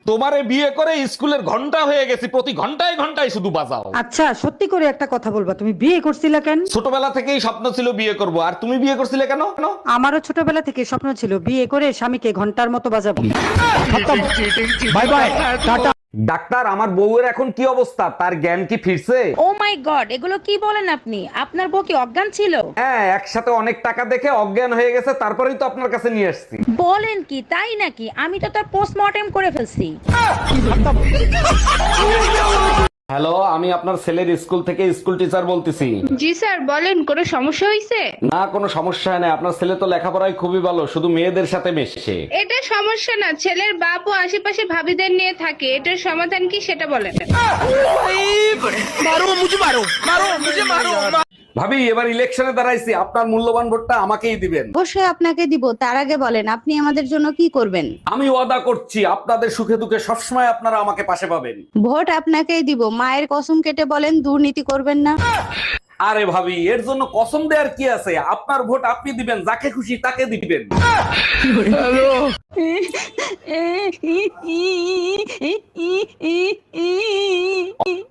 তোমারে বিয়ে করে স্কুলের ঘন্টা হয়ে গেছি, প্রতি ঘন্টায় ঘন্টায় শুধু বাজাও। আচ্ছা সত্যি করে একটা কথা বলবা, তুমি বিয়ে করছিলা কেন? ছোটবেলা থেকেই স্বপ্ন ছিল বিয়ে করব, আর তুমি বিয়ে করছিলে কেন? আমারও ছোটবেলা থেকে স্বপ্ন ছিল বিয়ে করে স্বামীকে ঘন্টার মতো বাজাবো। Bye bye, tata. ডাক্তার, আমার বউয়ের এখন কি অবস্থা? তার জ্ঞান কি ফিরছে? ও মাই গড, এগুলো কি বলেন আপনি? আপনার বউ কি অজ্ঞান ছিল? হ্যাঁ, একসাথে অনেক টাকা দেখে অজ্ঞান হয়ে গেছে, তারপরেই তো আপনার কাছে নিয়ে আসছি। বলেন কি, তাই নাকি? আমি তো তার পোস্টমর্টেম করে ফেলছি। হ্যালো, আমি আপনার ছেলের স্কুল থেকে স্কুল টিচার বলতেছি। জি স্যার বলেন, কোনো সমস্যা হয়েছে? না, কোনো সমস্যা নেই, আপনার ছেলে তো লেখাপড়ায় খুবই ভালো, শুধু মেয়েদের সাথে মেশে। এটা সমস্যা না, ছেলের বাপ ও আশেপাশে ভাবিদের নিয়ে থাকে, এটার সমাধান কি সেটা বলেন। ভাবি, এবার ইলেকশনে দাঁড়াইছি, আপনার মূল্যবান ভোটটা আমাকেই দিবেন। অবশ্যই আপনাকে দিব, তার আগে বলেন আপনি আমাদের জন্য কি করবেন? আমি ওয়াদা করছি, আপনাদের সুখে দুঃখে সবসময় আপনারা আমাকে পাশে পাবেন। ভোট আপনাকেই দিব, মায়ের কসম কেটে বলেন দুর্নীতি করবেন না। আরে ভাবি, এর জন্য কসম দেওয়ার কি আছে? আপনার ভোট আপনি দিবেন, যাকে খুশি তাকে দিবেন।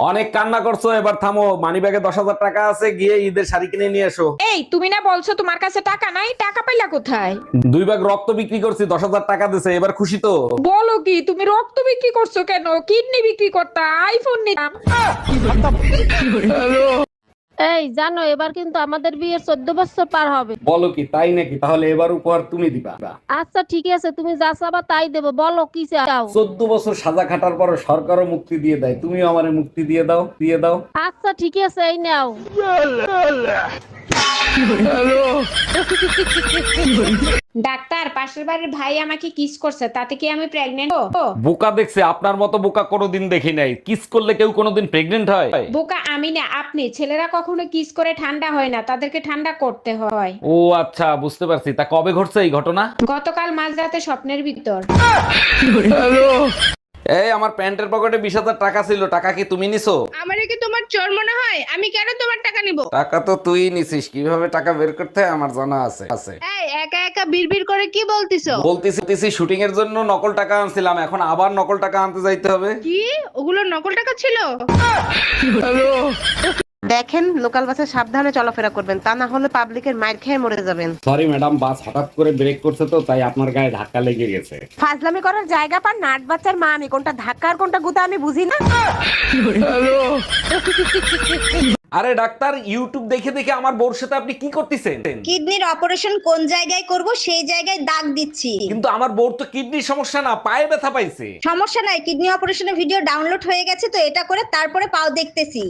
অনেক কান্না করছো, এবার থামো। মানিব্যাগে 10,000 টাকা আছে, গিয়ে ঈদের শাড়ি কিনে নিয়ে এসো। এই, তুমি না বলছো তোমার কাছে টাকা নাই? টাকা পাইলা কোথায়? 2 ব্যাগ রক্ত বিক্রি করছি, 10,000 টাকা দিছে, এবার খুশি তো? বলো কি, তুমি রক্ত বিক্রি করছো কেন? কিডনি বিক্রি করতা, আইফোন নিতাম। এই জানো, এবার কিন্তু আমাদের বিয়ের 14 বছর পার হবে। বলো কি, তাই নাকি? তাহলে এবার উপহার তুমি দিবা। আচ্ছা ঠিক আছে, তুমি যা চাবা তাই দেবো, বলো কি চাও। 14 বছর সাজা খাটার পর সরকারও মুক্তি দিয়ে দেয়, তুমিও আমারে মুক্তি দিয়ে দাও, দিয়ে দাও। আচ্ছা ঠিক আছে, এই নাও। ডাক্তার, পাশের বাড়ির ভাই আমাকে কিস করছে, তাতে কি আমি প্রেগনেন্ট? বোকা দেখছে, আপনার মতো বোকা কোনোদিন দেখি নাই। কিস করলে কেউ কোনোদিন প্রেগনেন্ট হয়? বোকা আমি না, আপনি। ছেলেরা কখনো কিস করে ঠান্ডা হয় না, তাদেরকে ঠান্ডা করতে হয়। ও আচ্ছা, বুঝতে পারছি। তা কবে ঘটছে এই ঘটনা? গতকাল মাঝরাতে স্বপ্নের ভিতর। এই, আমার প্যান্টের পকেটে 20,000 টাকা ছিল, টাকা কি তুমি নিছো? আমারে কি তোমার চোর মনে হয়? আমি কেন তোমার টাকা নিব? টাকা তো তুই নিছিস, কিভাবে টাকা বের করতে হয় আমার জানা আছে। এই একা একা বিড়বিড় করে কি বলতিছো? বলতেছি শুটিং এর জন্য নকল টাকা আনছিলাম, এখন আবার নকল টাকা আনতে যাইতে হবে। কি ওগুলো নকল টাকা ছিল? দেখেন, লোকাল বাসে সাবধানে চলাফেরা করবেন, তা না হলে পাবলিকের মাইর খেয়ে মরে যাবেন। সরি ম্যাডাম, বাস হঠাৎ করে ব্রেক করছে তো, তাই আপনার গায়ে ধাক্কা লেগে গেছে। ফাজলামি করার জায়গা পান নাট বাচ্চার মা, আমি কোনটা ধাক্কা আর কোনটা গুতা আমি বুঝি না। আরে ডাক্তার, ইউটিউব দেখে দেখে আমার বউর সাথে আপনি কি করতেছেন? কিডনির অপারেশন কোন জায়গায় করব সেই জায়গায় দাগ দিচ্ছি। কিন্তু আমার বউর তো কিডনির সমস্যা না, পায়ে ব্যথা পাইছে। সমস্যা নাই, কিডনি অপারেশনের ভিডিও ডাউনলোড হয়ে গেছে, তো এটা করে তারপরে পাও দেখতেছি।